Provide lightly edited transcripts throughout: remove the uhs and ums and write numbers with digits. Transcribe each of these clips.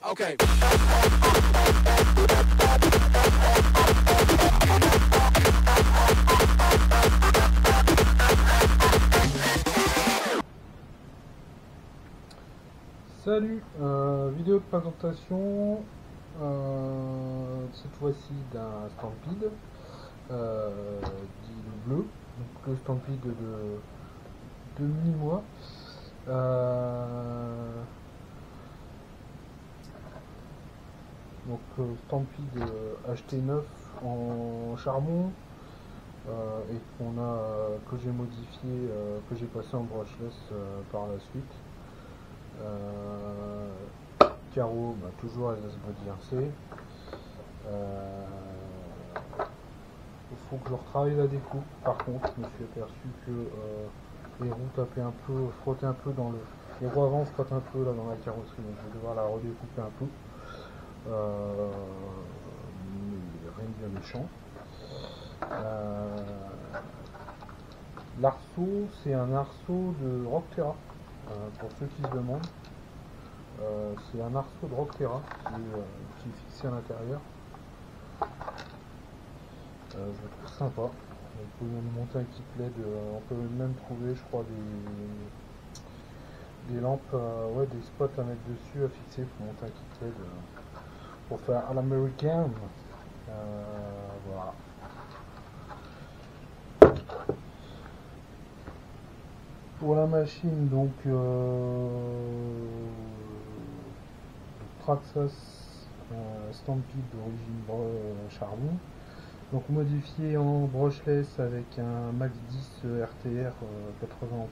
Okay. Salut, vidéo de présentation, cette fois-ci d'un Stampede, dit le bleu, donc le Stampede de mi-mois. Donc Stampede acheté neuf en charbon et que j'ai modifié, que j'ai passé en brushless par la suite. Carreau, toujours les body il faut que je retravaille la découpe. Par contre, je me suis aperçu que les roues tapaient un peu, frottaient un peu dans les roues avant frottent un peu là dans la carrosserie, donc je vais devoir la redécouper un peu. Mais rien de bien méchant. L'arceau, c'est un arceau de Rockterra, pour ceux qui se demandent. C'est un arceau de Rockterra qui est fixé à l'intérieur. Je le trouve sympa. On peut même monter un kit LED, on peut même trouver, je crois, des lampes, ouais, des spots à mettre dessus, à fixer pour monter un kit LED pour faire à l'américaine. Voilà. Pour la machine, donc Traxxas Stampede d'origine charbon, donc modifié en brushless avec un Max 10 RTR 80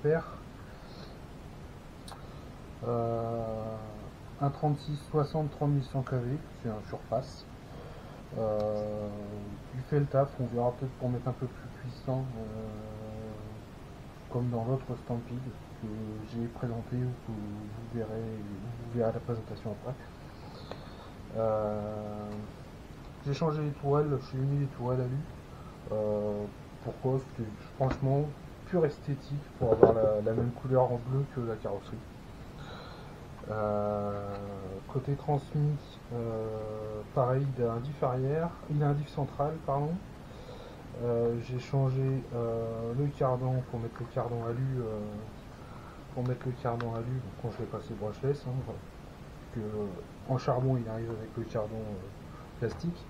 A, un 3660 3100 kV, c'est un surface. Il fait le taf, on verra peut-être pour mettre un peu plus puissant, comme dans l'autre Stampede que j'ai présenté ou que vous verrez à la présentation après. J'ai changé les tourelles, j'ai mis les tourelles à lui. Pourquoi? C'était franchement pure esthétique pour avoir la même couleur en bleu que la carrosserie. Côté transmis, pareil, il a un diff arrière, il a un diff central, pardon. J'ai changé le cardan pour mettre le cardan alu, donc quand je l'ai passé brushless, que en charbon il arrive avec le cardan plastique.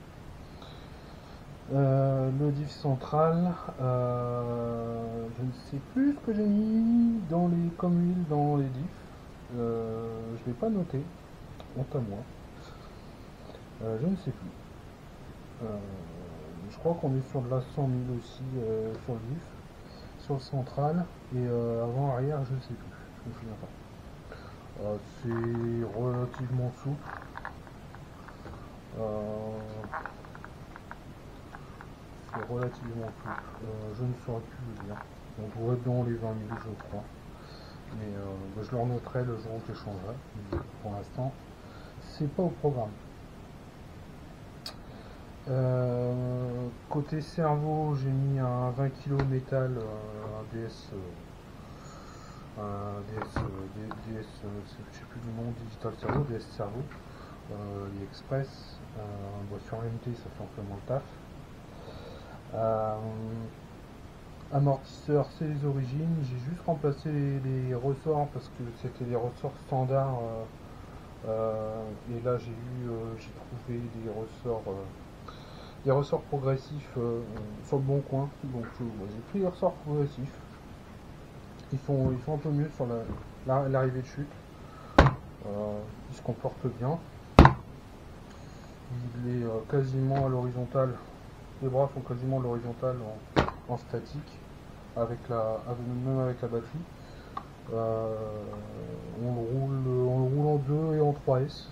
Le diff central, je ne sais plus ce que j'ai mis comme huile dans les diffs. Je ne l'ai pas noté, honte à moi. Je ne sais plus. Je crois qu'on est sur de la 100 000 aussi sur le diff, sur le central, et avant arrière je ne sais plus, je me souviens pas. C'est relativement souple. Je ne saurais plus le dire. On doit être dans les 20 000 je crois. Mais je le renoterai le jour où je changerai. Pour l'instant, c'est pas au programme. Côté cerveau, j'ai mis un 20 kg métal, un DS, je sais plus le nom, Digital Servo, DS Servo, AliExpress. Sur l'unité, ça fait amplement le taf. Amortisseur, c'est les origines. J'ai juste remplacé les ressorts parce que c'était les ressorts standards. Et là, j'ai trouvé des ressorts progressifs sur le bon coin. Donc, j'ai pris les ressorts progressifs. Ils sont un peu mieux sur l'arrivée de chute. Ils se comportent bien. Il est quasiment à l'horizontale. Les bras sont quasiment à l'horizontale en statique, même avec la batterie. On le roule en 2 et en 3S.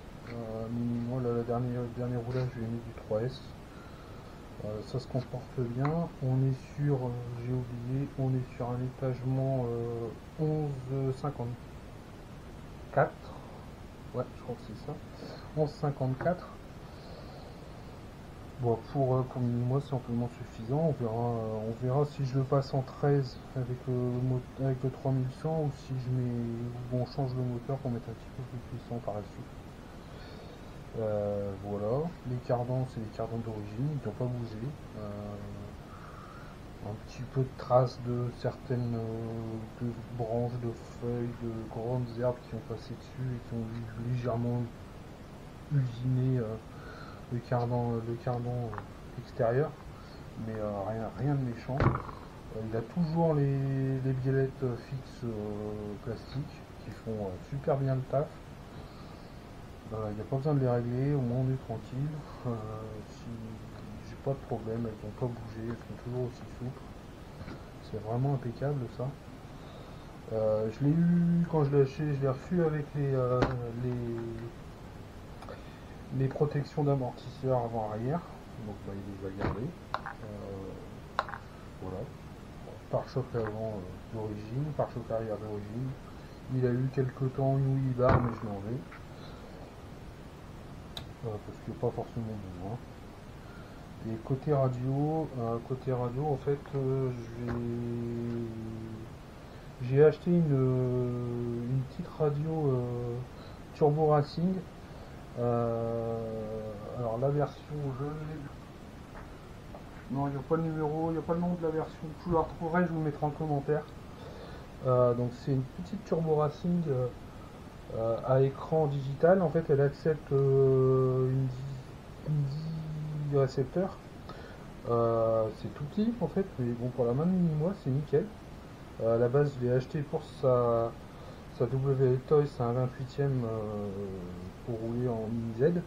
Moi, le dernier roulage, je lui ai mis du 3S. Ça se comporte bien. On est sur, j'ai oublié, on est sur un étagement 11,54. Ouais, je crois que c'est ça. 11,54. Bon, pour moi, c'est amplement suffisant. On verra si je le passe en 13 avec le 3100 ou si on change le moteur pour mettre un petit peu plus puissant par la suite. Voilà, les cardans, c'est les cardans d'origine, ils n'ont pas bougé. Un petit peu de traces de certaines de branches, de feuilles, de grandes herbes qui ont passé dessus et qui ont légèrement usiné le cardan extérieur, mais rien de méchant. Il a toujours les biellettes fixes plastiques qui font super bien le taf. Il n'y a pas besoin de les régler, au moins on est tranquille. Si j'ai pas de problème, elles n'ont pas bougé, elles sont toujours aussi souples. C'est vraiment impeccable ça. Je l'ai eu quand je l'ai acheté, je l'ai reçu avec les protections d'amortisseur avant-arrière. Donc bah, il les a gardées. Voilà. Pare-choc avant d'origine, pare-choc arrière d'origine. Il a eu quelques temps une wheel bar, mais je l'ai enlevé. Parce qu'il n'y a pas forcément besoin. Et côté radio, en fait, j'ai acheté une petite radio Turbo Racing. Alors la version, je l'ai. Non, il n'y a pas le numéro, il n'y a pas le nom de la version. Je la retrouverai, je vous le mettrai en commentaire. Donc c'est une petite Turbo Racing à écran digital. En fait, elle accepte une 10 récepteurs. C'est tout petit en fait, mais bon, pour la main de mini-moi, c'est nickel. À la base, je l'ai acheté pour sa WL-Toys, c'est un 28e pour rouler en mini Z.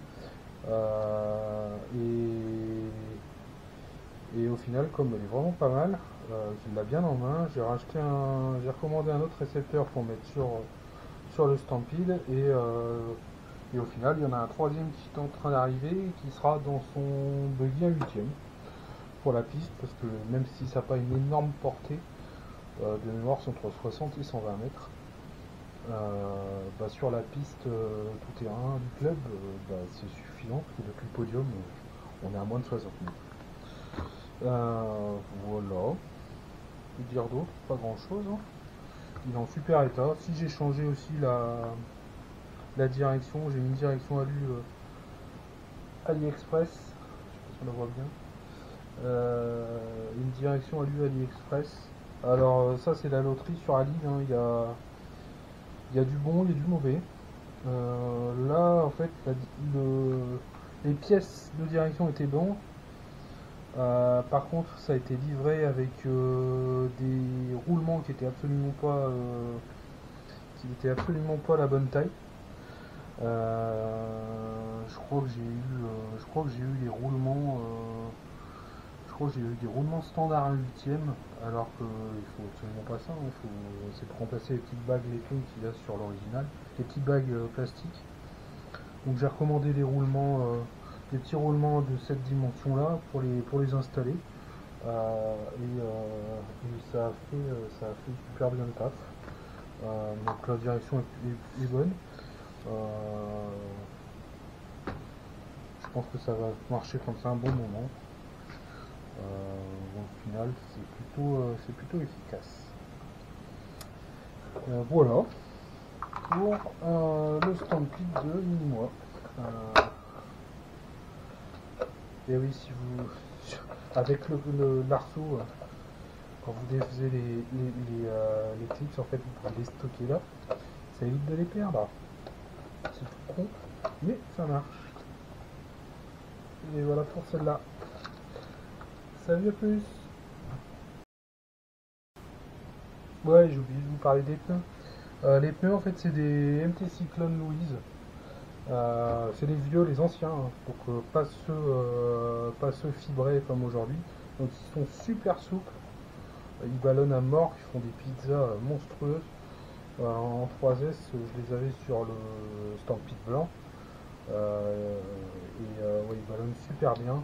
Et au final, comme elle est vraiment pas mal, je l'ai bien en main. J'ai recommandé un autre récepteur pour mettre sur le Stampede et au final, il y en a un troisième qui est en train d'arriver et qui sera dans son buggy à 8e pour la piste, parce que même si ça n'a pas une énorme portée, de mémoire c'est entre 60 et 120 mètres. Sur la piste tout terrain du club, c'est suffisant parce que depuis le podium, on est à moins de 60 mètres. Voilà. Que dire d'autre? Pas grand chose. Hein. Il est en super état. Si j'ai changé aussi la direction, j'ai mis une direction alu AliExpress. Je sais pas si on la voit bien. Une direction alu AliExpress. Alors ça c'est la loterie sur Ali. Hein. Il y a du bon, il y a du mauvais. Là en fait les pièces de direction étaient bonnes. Par contre, ça a été livré avec des roulements qui étaient absolument pas la bonne taille. Je crois que j'ai eu des roulements. Je crois que j'ai eu des roulements standards à 8e, alors qu'il faut absolument pas ça. C'est pour remplacer les petites bagues laiton qu'il y a sur l'original, les petites bagues plastiques. Donc j'ai recommandé des petits roulements de cette dimension-là pour les installer. Et ça a fait super bien le taf. Donc la direction est bonne. Je pense que ça va marcher comme ça un bon moment. Au final, c'est plutôt efficace. Voilà pour le Stampede de mini-moi. Et oui, si vous avec l'arceau, quand vous défaisez les clips, en fait, vous pouvez les stocker là. Ça évite de les perdre. C'est tout con, mais ça marche. Et voilà pour celle-là. Salut, à plus. Ouais, j'ai oublié de vous parler des pneus. Les pneus, en fait, c'est des MT Cyclone Louise. C'est les vieux, les anciens, hein. Donc pas ceux fibrés comme aujourd'hui. Donc ils sont super souples. Ils ballonnent à mort, ils font des pizzas monstrueuses. En 3S, je les avais sur le Stampede blanc. Ouais, ils ballonnent super bien.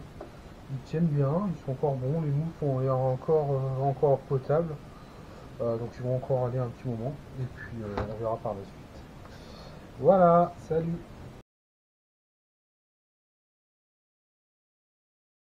Ils tiennent bien, ils sont encore bons, les moufs ont l'air encore potables. Donc ils vont encore aller un petit moment. Et puis on verra par la suite. Voilà, salut!